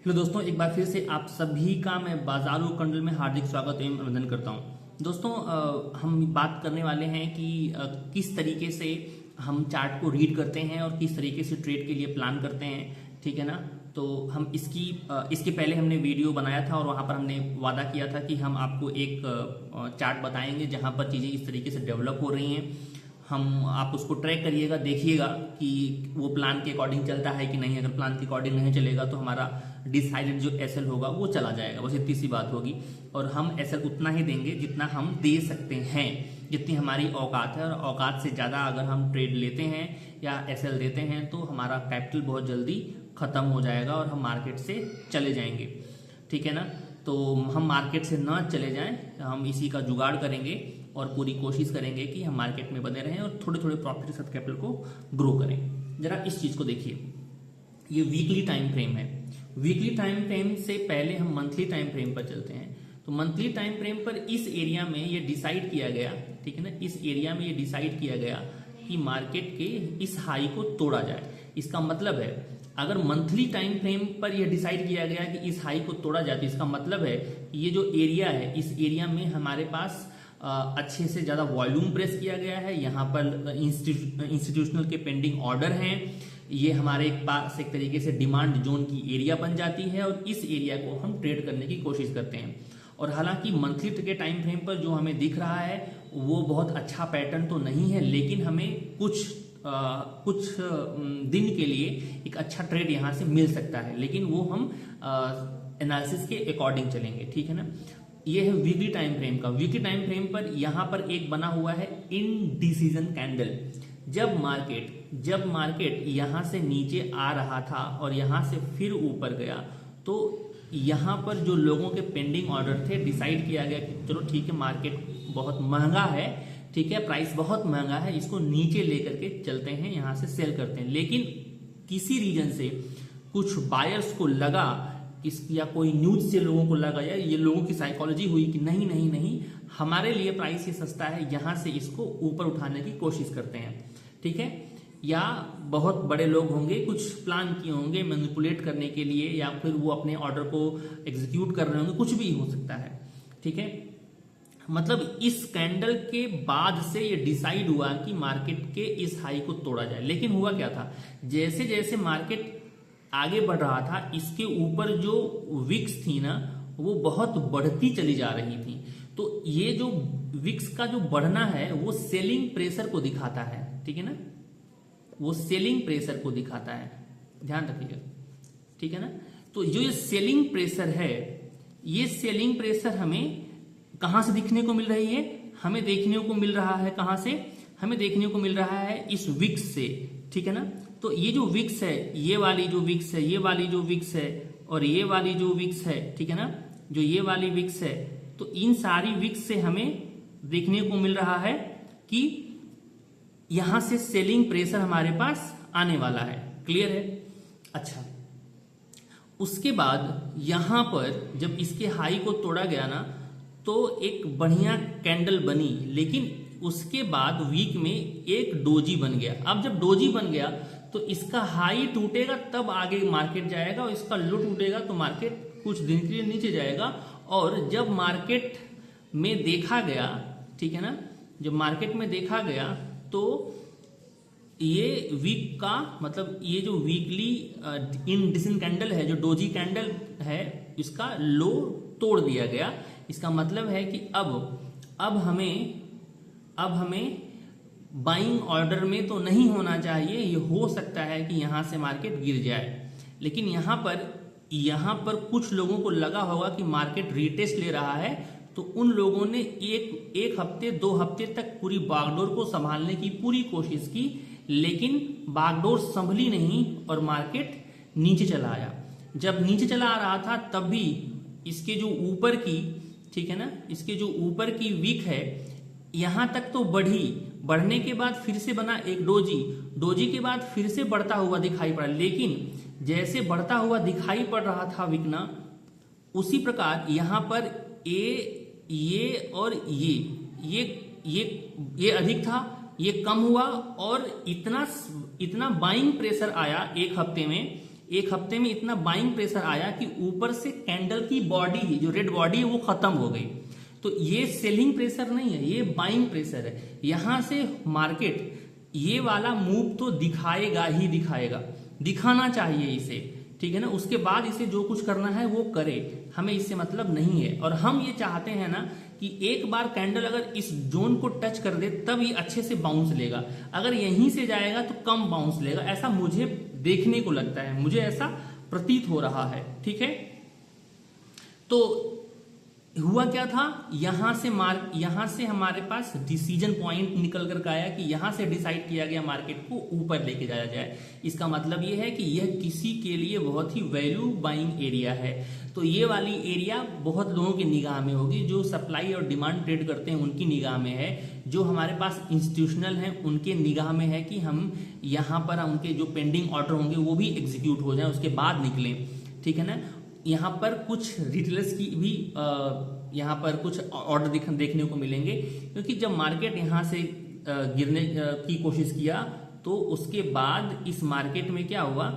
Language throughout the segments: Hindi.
हेलो दोस्तों, एक बार फिर से आप सभी का मैं बाजारू कंडल में हार्दिक स्वागत एवं अभिनंदन करता हूं। दोस्तों, हम बात करने वाले हैं कि किस तरीके से हम चार्ट को रीड करते हैं और किस तरीके से ट्रेड के लिए प्लान करते हैं। ठीक है ना। तो हम इसके पहले हमने वीडियो बनाया था और वहां पर हमने वादा किया था कि हम आपको एक चार्ट बताएंगे जहां पर चीज़ें इस तरीके से डेवलप हो रही हैं। आप उसको ट्रैक करिएगा, देखिएगा कि वो प्लान के अकॉर्डिंग चलता है कि नहीं। अगर प्लान के अकॉर्डिंग नहीं चलेगा तो हमारा डिसाइडेड जो एसएल होगा वो चला जाएगा, बस इतनी सी बात होगी। और हम एसएल उतना ही देंगे जितना हम दे सकते हैं, जितनी हमारी औकात है। और औकात से ज़्यादा अगर हम ट्रेड लेते हैं या एसएल देते हैं तो हमारा कैपिटल बहुत जल्दी खत्म हो जाएगा और हम मार्केट से चले जाएंगे। ठीक है ना। तो हम मार्केट से ना चले जाएं, हम इसी का जुगाड़ करेंगे और पूरी कोशिश करेंगे कि हम मार्केट में बने रहें और थोड़े थोड़े प्रॉफिट के साथ कैपिटल को ग्रो करें। जरा इस चीज को देखिए, ये वीकली टाइम फ्रेम है। वीकली टाइम फ्रेम से पहले हम मंथली टाइम फ्रेम पर चलते हैं। तो मंथली टाइम फ्रेम पर इस एरिया में ये डिसाइड किया गया, ठीक है ना, इस एरिया में ये डिसाइड किया गया कि मार्केट के इस हाई को तोड़ा जाए। इसका मतलब है अगर मंथली टाइम फ्रेम पर यह डिसाइड किया गया कि इस हाई को तोड़ा जाए तो इसका मतलब है कि ये जो एरिया है, इस एरिया में हमारे पास अच्छे से ज्यादा वॉल्यूम प्रेस किया गया है। यहाँ पर इंस्टीट्यूशनल के पेंडिंग ऑर्डर हैं। ये हमारे पास एक तरीके से डिमांड जोन की एरिया बन जाती है और इस एरिया को हम ट्रेड करने की कोशिश करते हैं। और हालांकि मंथली के टाइम फ्रेम पर जो हमें दिख रहा है वो बहुत अच्छा पैटर्न तो नहीं है, लेकिन हमें कुछ दिन के लिए एक अच्छा ट्रेड यहां से मिल सकता है, लेकिन वो हम एनालिसिस के अकॉर्डिंग चलेंगे। ठीक है ना। ये है वीकली टाइम फ्रेम का। वीकली टाइम फ्रेम पर यहां पर एक बना हुआ है इनडिसीजन कैंडल। जब मार्केट यहां से नीचे आ रहा था और यहां से फिर ऊपर गया तो यहां पर जो लोगों के पेंडिंग ऑर्डर थे, डिसाइड किया गया कि चलो ठीक है, मार्केट बहुत महंगा है, ठीक है, प्राइस बहुत महंगा है, इसको नीचे लेकर के चलते हैं, यहां से सेल करते हैं। लेकिन किसी रीजन से कुछ बायर्स को लगा या कोई न्यूज से लोगों को लगा या ये लोगों की साइकोलॉजी हुई कि नहीं नहीं नहीं, हमारे लिए प्राइस ये सस्ता है, यहां से इसको ऊपर उठाने की कोशिश करते हैं। ठीक है। या बहुत बड़े लोग होंगे, कुछ प्लान किए होंगे मैनिपुलेट करने के लिए, या फिर वो अपने ऑर्डर को एग्जीक्यूट कर रहे होंगे, कुछ भी हो सकता है। ठीक है। मतलब इस कैंडल के बाद से ये डिसाइड हुआ कि मार्केट के इस हाई को तोड़ा जाए। लेकिन हुआ क्या था, जैसे जैसे मार्केट आगे बढ़ रहा था, इसके ऊपर जो विक्स थी ना वो बहुत बढ़ती चली जा रही थी। तो ये जो विक्स का जो बढ़ना है वो सेलिंग प्रेशर को दिखाता है। ठीक है ना, वो सेलिंग प्रेशर को दिखाता है, ध्यान रखिएगा। ठीक है ना। तो जो ये सेलिंग प्रेशर है, ये सेलिंग प्रेशर हमें कहां से दिखने को मिल रही है? हमें देखने को मिल रहा है कहां से? हमें देखने को मिल रहा है इस विक्स से। ठीक है ना। तो ये जो विक्स है, ये वाली जो विक्स है, ये वाली जो विक्स है और ये वाली जो विक्स है, ठीक है ना, जो ये वाली विक्स है, तो इन सारी विक्स से हमें देखने को मिल रहा है कि यहां से सेलिंग प्रेशर हमारे पास आने वाला है। क्लियर है? अच्छा, उसके बाद यहां पर जब इसके हाई को तोड़ा गया ना तो एक बढ़िया कैंडल बनी, लेकिन उसके बाद वीक में एक डोजी बन गया। अब जब डोजी बन गया तो इसका हाई टूटेगा तब आगे मार्केट जाएगा और इसका लो टूटेगा तो मार्केट कुछ दिन के लिए नीचे जाएगा। और जब मार्केट में देखा गया, ठीक है ना, जब मार्केट में देखा गया तो ये वीक का मतलब ये जो वीकली इनडिसीजन कैंडल है, जो डोजी कैंडल है, इसका लो तोड़ दिया गया। इसका मतलब है कि अब हमें बाइंग ऑर्डर में तो नहीं होना चाहिए। ये हो सकता है कि यहां से मार्केट गिर जाए, लेकिन यहां पर कुछ लोगों को लगा होगा कि मार्केट रीटेस्ट ले रहा है, तो उन लोगों ने एक हफ्ते 2 हफ्ते तक पूरी बागडोर को संभालने की पूरी कोशिश की, लेकिन बागडोर संभली नहीं और मार्केट नीचे चला आया। जब नीचे चला आ रहा था तब भी इसके जो ऊपर की, ठीक है ना, इसके जो ऊपर की वीक है यहां तक तो बढ़ने के बाद फिर से बना एक डोजी के बाद फिर से बढ़ता हुआ दिखाई पड़ा। लेकिन जैसे बढ़ता हुआ दिखाई पड़ रहा था वीक ना, उसी प्रकार यहां पर ये और ये अधिक था, ये कम हुआ और इतना बाइंग प्रेशर आया एक हफ्ते में एक हफ्ते में इतना बाइंग प्रेशर आया कि ऊपर से कैंडल की बॉडी ही, जो रेड बॉडी है, वो खत्म हो गई। तो ये सेलिंग प्रेशर नहीं है, ये बाइंग प्रेशर है। यहां से मार्केट ये वाला मूव तो दिखाएगा ही दिखाएगा, दिखाना चाहिए इसे, ठीक है ना। उसके बाद इसे जो कुछ करना है वो करे, हमें इससे मतलब नहीं है। और हम ये चाहते हैं ना कि एक बार कैंडल अगर इस जोन को टच कर दे तब ये अच्छे से बाउंस लेगा, अगर यहीं से जाएगा तो कम बाउंस लेगा, ऐसा मुझे देखने को लगता है, मुझे ऐसा प्रतीत हो रहा है, ठीक है। तो हुआ क्या था, यहां से हमारे पास डिसीजन पॉइंट निकल कर आया कि यहां से डिसाइड किया गया मार्केट को ऊपर लेके जाया जाए। इसका मतलब यह है कि यह किसी के लिए बहुत ही वैल्यू बाइंग एरिया है। तो ये वाली एरिया बहुत लोगों की निगाह में होगी, जो सप्लाई और डिमांड ट्रेड करते हैं उनकी निगाह में है, जो हमारे पास इंस्टीट्यूशनल हैं उनके निगाह में है कि हम यहाँ पर उनके जो पेंडिंग ऑर्डर होंगे वो भी एग्जीक्यूट हो जाए, उसके बाद निकलें, ठीक है ना। यहाँ पर कुछ रिटेलर्स की भी यहाँ पर कुछ ऑर्डर देखने को मिलेंगे, क्योंकि जब मार्केट यहाँ से गिरने की कोशिश किया तो उसके बाद इस मार्केट में क्या हुआ,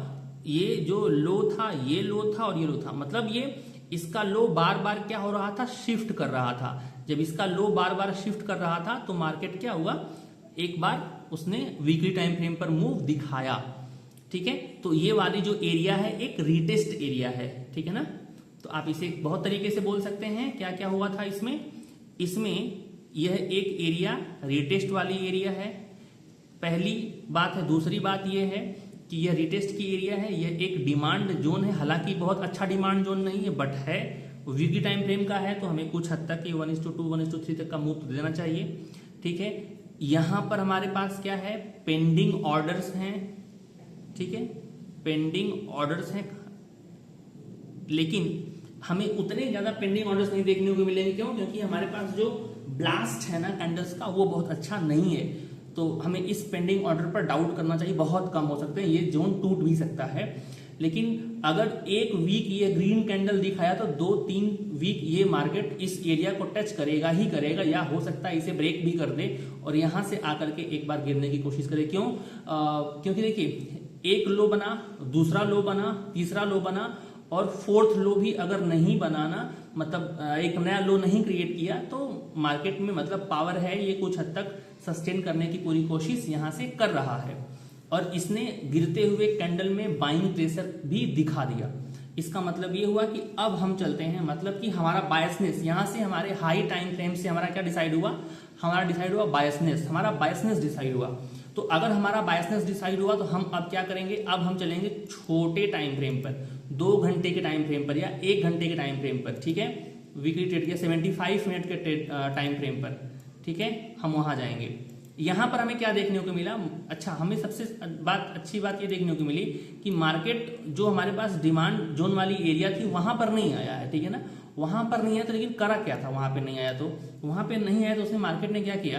ये जो लो था, ये लो था और ये लो था, मतलब ये इसका लो बार बार क्या हो रहा था, शिफ्ट कर रहा था। जब इसका लो बार बार शिफ्ट कर रहा था तो मार्केट क्या हुआ, एक बार उसने वीकली टाइम फ्रेम पर मूव दिखाया, ठीक है। तो ये वाली जो एरिया है एक रीटेस्ट एरिया है, ठीक है ना। तो आप इसे बहुत तरीके से बोल सकते हैं। क्या क्या हुआ था इसमें यह एक एरिया रीटेस्ट वाली एरिया है, पहली बात है। दूसरी बात यह है कि यह रीटेस्ट की एरिया है, यह एक डिमांड जोन है, हालांकि बहुत अच्छा डिमांड जोन नहीं है, बट है वीकली टाइम फ्रेम का है, तो हमें कुछ हद तक 1:2 1:3 तक का मूव तो देना चाहिए, ठीक है। यहां पर हमारे पास क्या है, पेंडिंग ऑर्डर्स हैं, ठीक है, पेंडिंग ऑर्डर्स हैं, लेकिन हमें उतने ज्यादा पेंडिंग ऑर्डर्स नहीं देखने को मिलेंगे। क्यों? क्योंकि हमारे पास जो ब्लास्ट है ना कैंडल्स का वो बहुत अच्छा नहीं है, तो हमें इस पेंडिंग ऑर्डर पर डाउट करना चाहिए, बहुत कम हो सकते हैं, ये जोन टूट भी सकता है। लेकिन अगर एक वीक ये ग्रीन कैंडल दिखाया तो 2-3 वीक ये मार्केट इस एरिया को टच करेगा ही करेगा, या हो सकता है इसे ब्रेक भी कर दे और यहां से आकर के एक बार गिरने की कोशिश करे। क्यों? क्योंकि देखिए, एक लो बना, दूसरा लो बना, तीसरा लो बना और फोर्थ लो भी अगर नहीं बनाना, मतलब एक नया लो नहीं क्रिएट किया, तो मार्केट में मतलब पावर है, ये कुछ हद तक सस्टेन करने की पूरी कोशिश यहां से कर रहा है। और इसने गिरते हुए कैंडल में बाइंग प्रेशर भी दिखा दिया। इसका मतलब ये हुआ कि अब हम चलते हैं, मतलब कि हमारा बायसनेस यहां से हमारे हाई टाइम फ्रेम से हमारा क्या डिसाइड हुआ, हमारा डिसाइड हुआ बायसनेस, हमारा बायसनेस डिसाइड हुआ। तो अगर हमारा बायसनेस डिसाइड हुआ तो हम अब क्या करेंगे, अब हम चलेंगे छोटे टाइम फ्रेम पर, 2 घंटे के टाइम फ्रेम पर या 1 घंटे के टाइम फ्रेम पर, ठीक है। वीकली ट्रेड के 75 मिनट के टाइम फ्रेम पर, ठीक है, हम वहां जाएंगे। यहां पर हमें क्या देखने को मिला, अच्छा, हमें सबसे अच्छी बात ये देखने को मिली कि मार्केट जो हमारे पास डिमांड जोन वाली एरिया थी वहां पर नहीं आया है, ठीक है ना, वहां पर नहीं आया। तो लेकिन करा क्या था, वहां पे नहीं आया तो उसने मार्केट ने क्या किया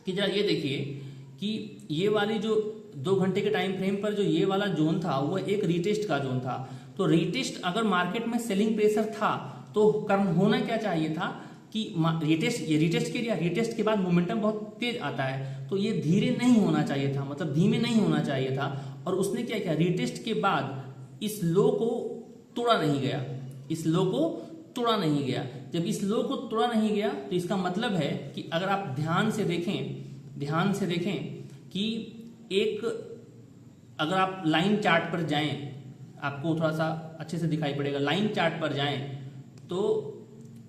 कि जरा ये देखिए कि ये वाली जो 2 घंटे के टाइम फ्रेम पर जो ये वाला जोन था वो एक रीटेस्ट का जोन था। तो रीटेस्ट अगर मार्केट में सेलिंग प्रेशर था तो होना क्या चाहिए था कि ये रीटेस्ट के एरिया, रीटेस्ट के बाद मोमेंटम बहुत तेज आता है, तो ये धीरे नहीं होना चाहिए था, मतलब धीमे नहीं होना चाहिए था। और उसने क्या किया, रीटेस्ट के बाद इस लो को तोड़ा नहीं गया, इस लो को तोड़ा नहीं गया। जब इस लो को तोड़ा नहीं गया तो इसका मतलब है कि अगर आप ध्यान से देखें कि एक, अगर आप लाइन चार्ट पर जाएं, आपको थोड़ा सा अच्छे से दिखाई पड़ेगा, लाइन चार्ट पर जाएं तो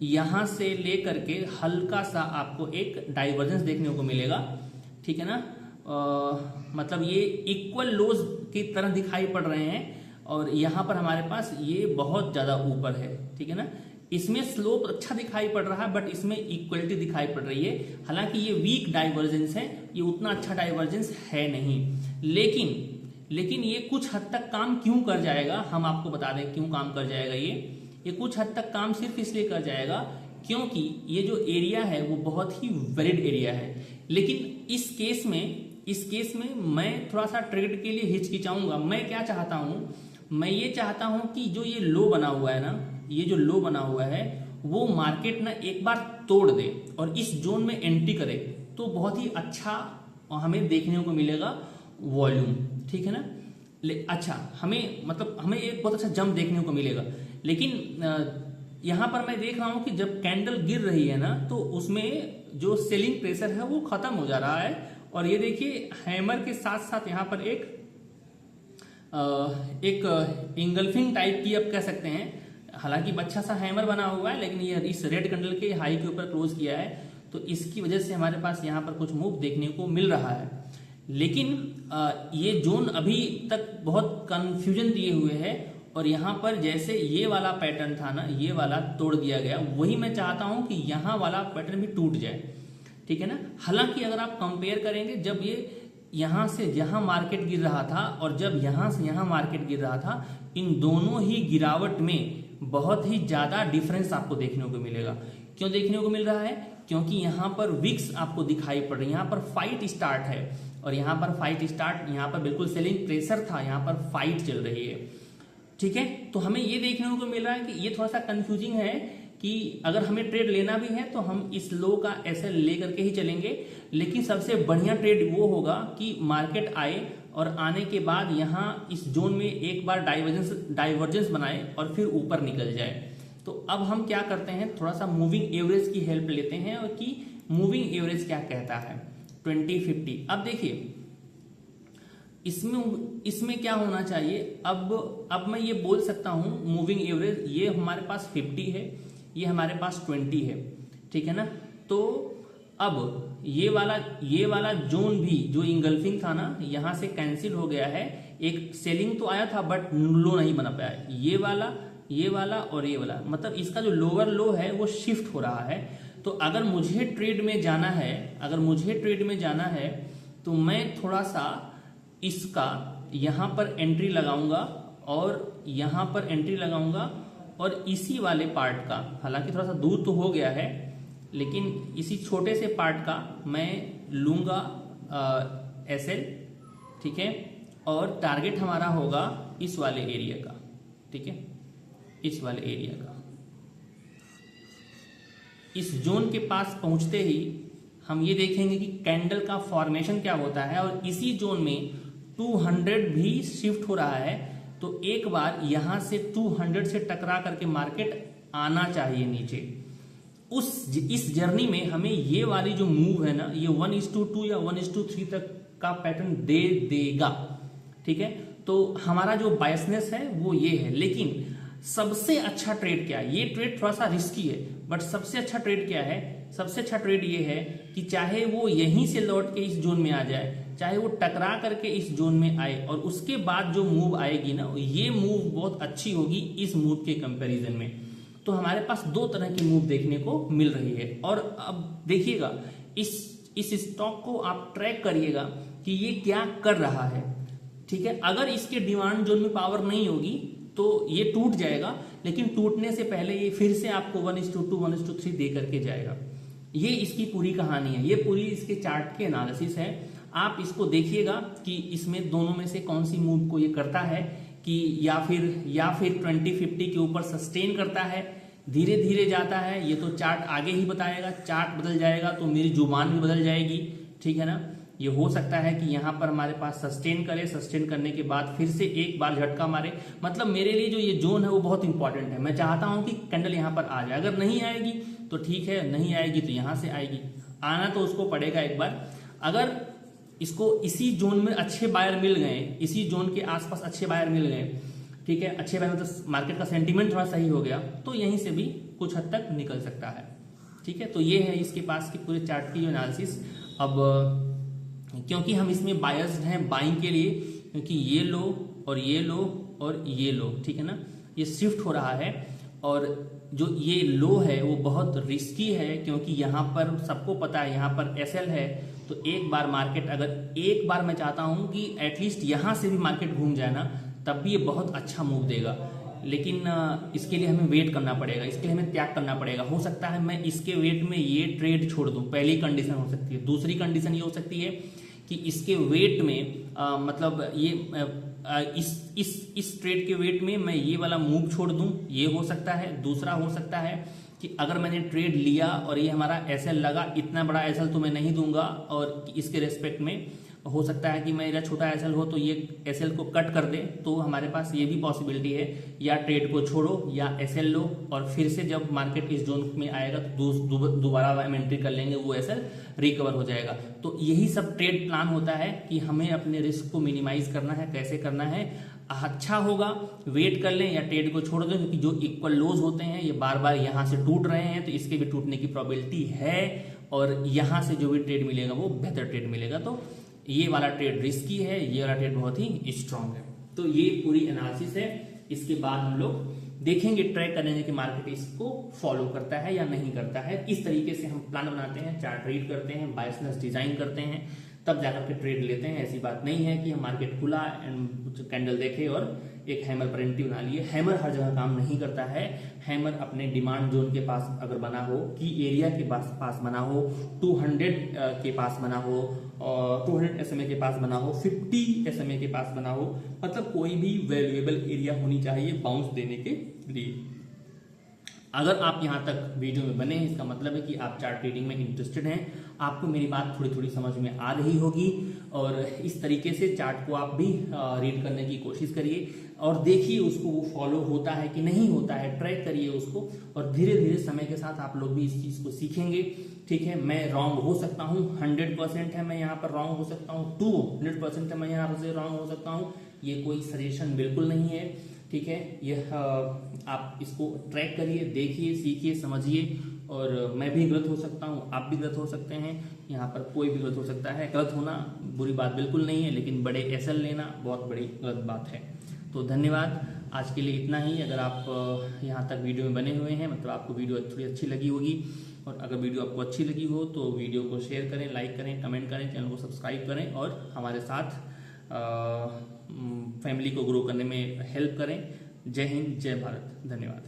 यहां से लेकर के हल्का सा आपको एक डाइवर्जेंस देखने को मिलेगा, ठीक है ना। मतलब ये इक्वल लोज की तरह दिखाई पड़ रहे हैं और यहां पर हमारे पास ये बहुत ज्यादा ऊपर है, ठीक है ना। इसमें स्लोप अच्छा दिखाई पड़ रहा है बट इसमें इक्वलिटी दिखाई पड़ रही है। हालांकि ये वीक डाइवर्जेंस है, ये उतना अच्छा डाइवर्जेंस है नहीं, लेकिन ये कुछ हद तक काम क्यों कर जाएगा, हम आपको बता दें क्यों काम कर जाएगा। ये कुछ हद तक काम सिर्फ इसलिए कर जाएगा क्योंकि ये जो एरिया है वो बहुत ही वैलिड एरिया है। लेकिन इस केस में मैं थोड़ा सा ट्रेड के लिए हिचकिचाऊंगा। मैं क्या चाहता हूं, मैं ये चाहता हूं कि जो ये लो बना हुआ है ना, ये जो लो बना हुआ है वो मार्केट ना एक बार तोड़ दे और इस जोन में एंट्री करे तो बहुत ही अच्छा हमें देखने को मिलेगा वॉल्यूम, ठीक है ना। अच्छा, हमें एक बहुत अच्छा जंप देखने को मिलेगा, लेकिन यहां पर मैं देख रहा हूं कि जब कैंडल गिर रही है ना, तो उसमें जो सेलिंग प्रेशर है वो खत्म हो जा रहा है। और ये देखिए हैमर के साथ साथ यहां पर एक इंगल्फिंग टाइप की आप कह सकते हैं, हालांकि अच्छा सा हैमर बना हुआ है, लेकिन ये इस रेड कैंडल के हाई के ऊपर क्लोज किया है, तो इसकी वजह से हमारे पास यहाँ पर कुछ मूव देखने को मिल रहा है। लेकिन ये जोन अभी तक बहुत कंफ्यूजन दिए हुए है, और यहाँ पर जैसे ये वाला पैटर्न था ना, ये वाला तोड़ दिया गया, वही मैं चाहता हूं कि यहाँ वाला पैटर्न भी टूट जाए, ठीक है ना। हालांकि अगर आप कंपेयर करेंगे, जब ये यहां से जहां मार्केट गिर रहा था और जब यहां से यहां मार्केट गिर रहा था, इन दोनों ही गिरावट में बहुत ही ज्यादा डिफरेंस आपको देखने को मिलेगा। क्यों देखने को मिल रहा है? क्योंकि यहां पर विक्स आपको दिखाई पड़ रही है, यहां पर फाइट स्टार्ट है, और यहां पर फाइट स्टार्ट, यहां पर बिल्कुल सेलिंग प्रेशर था, यहां पर फाइट चल रही है, ठीक है। तो हमें ये देखने को मिल रहा है कि ये थोड़ा सा कंफ्यूजिंग है कि अगर हमें ट्रेड लेना भी है तो हम इस लो का एसएल लेकर के ही चलेंगे, लेकिन सबसे बढ़िया ट्रेड वो होगा कि मार्केट आए और आने के बाद यहाँ इस जोन में एक बार डाइवर्जेंस बनाए और फिर ऊपर निकल जाए। तो अब हम क्या करते हैं, थोड़ा सा मूविंग एवरेज की हेल्प लेते हैं, और कि मूविंग एवरेज क्या कहता है 2050। अब देखिए इसमें क्या होना चाहिए, अब मैं ये बोल सकता हूं मूविंग एवरेज, ये हमारे पास 50 है, ये हमारे पास 20 है, ठीक है ना। तो अब ये वाला जोन भी जो इंगल्फिंग था ना, यहां से कैंसिल हो गया है। एक सेलिंग तो आया था बट लो नहीं बना पाया, ये वाला और ये वाला, मतलब इसका जो लोअर लो है वो शिफ्ट हो रहा है। तो अगर मुझे ट्रेड में जाना है तो मैं थोड़ा सा इसका यहां पर एंट्री लगाऊंगा और यहां पर एंट्री लगाऊंगा, और इसी वाले पार्ट का, हालांकि थोड़ा सा दूर तो हो गया है, लेकिन इसी छोटे से पार्ट का मैं लूंगा एसएल, ठीक है। और टारगेट हमारा होगा इस वाले एरिया का, ठीक है, इस वाले एरिया का। इस जोन के पास पहुंचते ही हम ये देखेंगे कि कैंडल का फॉर्मेशन क्या होता है, और इसी जोन में 200 भी शिफ्ट हो रहा है। तो एक बार यहां से 200 से टकरा करके मार्केट आना चाहिए नीचे। इस जर्नी में हमें ये वाली जो मूव है ना, ये 1:2 या 1:3 तक का पैटर्न दे देगा, ठीक है। तो हमारा जो बायसनेस है वो ये है। लेकिन सबसे अच्छा ट्रेड क्या है, ये ट्रेड थोड़ा सा रिस्की है, बट सबसे अच्छा ट्रेड क्या है, सबसे अच्छा ट्रेड ये है कि चाहे वो यहीं से लौट के इस जोन में आ जाए, चाहे वो टकरा करके इस जोन में आए, और उसके बाद जो मूव आएगी ना, ये मूव बहुत अच्छी होगी इस मूव के कंपैरिजन में। तो हमारे पास दो तरह की मूव देखने को मिल रही है। और अब देखिएगा इस स्टॉक को आप ट्रैक करिएगा कि ये क्या कर रहा है, ठीक है। अगर इसके डिमांड जोन में पावर नहीं होगी तो ये टूट जाएगा, लेकिन टूटने से पहले ये फिर से आपको 1:2 1:3 दे करके जाएगा। ये इसकी पूरी कहानी है, ये पूरी इसके चार्ट के एनालिसिस है। आप इसको देखिएगा कि इसमें दोनों में से कौन सी मूव को ये करता है, कि या फिर 2050 के ऊपर सस्टेन करता है, धीरे धीरे जाता है। ये तो चार्ट आगे ही बताएगा, चार्ट बदल जाएगा तो मेरी जुबान भी बदल जाएगी, ठीक है ना। ये हो सकता है कि यहाँ पर हमारे पास सस्टेन करे, सस्टेन करने के बाद फिर से एक बार झटका मारे। मतलब मेरे लिए जो ये जोन है वो बहुत इंपॉर्टेंट है। मैं चाहता हूं कि कैंडल यहाँ पर आ जाए, अगर नहीं आएगी तो ठीक है, नहीं आएगी तो यहाँ से आएगी, आना तो उसको पड़ेगा एक बार। अगर इसको इसी जोन में अच्छे बायर मिल गए, इसी जोन के आसपास अच्छे बायर मिल गए, ठीक है, अच्छे बायर मतलब मार्केट का सेंटीमेंट थोड़ा सही हो गया, तो यहीं से भी कुछ हद तक निकल सकता है, ठीक है। तो ये है इसके पास की पूरे चार्ट की जो एनालिसिस। अब क्योंकि हम इसमें बायस्ड हैं बाइंग के लिए, क्योंकि ये लो और ये लो और ये लो, ठीक है ना, ये शिफ्ट हो रहा है। और जो ये लो है वो बहुत रिस्की है, क्योंकि यहाँ पर सबको पता है यहाँ पर एसएल है। तो एक बार मार्केट, अगर एक बार मैं चाहता हूं कि एटलीस्ट यहां से भी मार्केट घूम जाए ना, तब भी ये बहुत अच्छा मूव देगा। लेकिन इसके लिए हमें वेट करना पड़ेगा, इसके लिए हमें त्याग करना पड़ेगा। हो सकता है मैं इसके वेट में ये ट्रेड छोड़ दूं, पहली कंडीशन हो सकती है। दूसरी कंडीशन ये हो सकती है कि इसके वेट में मतलब ये इस ट्रेड के वेट में मैं ये वाला मूव छोड़ दूं, ये हो सकता है। दूसरा हो सकता है कि अगर मैंने ट्रेड लिया और ये हमारा एसएल लगा, इतना बड़ा एसएल तो मैं नहीं दूंगा, और इसके रेस्पेक्ट में हो सकता है कि मेरा छोटा एसएल हो तो ये एसएल को कट कर दे, तो हमारे पास ये भी पॉसिबिलिटी है, या ट्रेड को छोड़ो या एसएल लो और फिर से जब मार्केट इस जोन में आएगा तो दोबारा हम एंट्री कर लेंगे, वो एसएल रिकवर हो जाएगा। तो यही सब ट्रेड प्लान होता है कि हमें अपने रिस्क को मिनिमाइज करना है। कैसे करना है? अच्छा होगा वेट कर लें या ट्रेड को छोड़ दें, क्योंकि जो इक्वल लोज होते हैं ये बार बार यहाँ से टूट रहे हैं, तो इसके भी टूटने की प्रोबेबिलिटी है और यहाँ से जो भी ट्रेड मिलेगा वो बेहतर ट्रेड मिलेगा। तो ये वाला ट्रेड रिस्की है, ये वाला ट्रेड बहुत ही स्ट्रांग है। तो ये पूरी एनालिसिस है। इसके बाद हम लोग देखेंगे, ट्रैक करेंगे कि मार्केट इसको फॉलो करता है या नहीं करता है। इस तरीके से हम प्लान बनाते हैं, चार्ट रीड करते हैं, बाय सिग्नल्स डिजाइन करते हैं, तब जाकर के ट्रेड लेते हैं। ऐसी बात नहीं है कि हम मार्केट खुला एंड कैंडल देखे और एक हैमर पर एंट्री बना लिए। हैमर हर जगह काम नहीं करता है। हैमर अपने डिमांड जोन के पास अगर बना हो, की एरिया के पास बना हो, 200 के पास बना हो, 200 SMA के पास बना हो, 50 SMA के पास बना हो, मतलब कोई भी वैल्यूएबल एरिया होनी चाहिए बाउंस देने के लिए। अगर आप यहां तक वीडियो में बने हैं, इसका मतलब है कि आप चार्ट ट्रेडिंग में इंटरेस्टेड हैं, आपको मेरी बात थोड़ी थोड़ी समझ में आ रही होगी और इस तरीके से चार्ट को आप भी रीड करने की कोशिश करिए और देखिए उसको वो फॉलो होता है कि नहीं होता है, ट्रैक करिए उसको और धीरे धीरे समय के साथ आप लोग भी इस चीज को सीखेंगे। ठीक है, मैं रॉन्ग हो सकता हूँ, 100% है मैं यहाँ पर रॉन्ग हो सकता हूँ, 200% है मैं यहाँ पर रॉन्ग हो सकता हूँ। ये कोई सजेशन बिल्कुल नहीं है। ठीक है, यह आप इसको ट्रैक करिए, देखिए, सीखिए, समझिए और मैं भी गलत हो सकता हूँ, आप भी गलत हो सकते हैं, यहाँ पर कोई भी गलत हो सकता है। गलत होना बुरी बात बिल्कुल नहीं है, लेकिन बड़े एसएल लेना बहुत बड़ी गलत बात है। तो धन्यवाद, आज के लिए इतना ही। अगर आप यहाँ तक वीडियो में बने हुए हैं, मतलब आपको वीडियो थोड़ी अच्छी लगी होगी और अगर वीडियो आपको अच्छी लगी हो तो वीडियो को शेयर करें, लाइक करें, कमेंट करें, चैनल को सब्सक्राइब करें और हमारे साथ फैमिली को ग्रो करने में हेल्प करें। जय हिंद, जय भारत, धन्यवाद।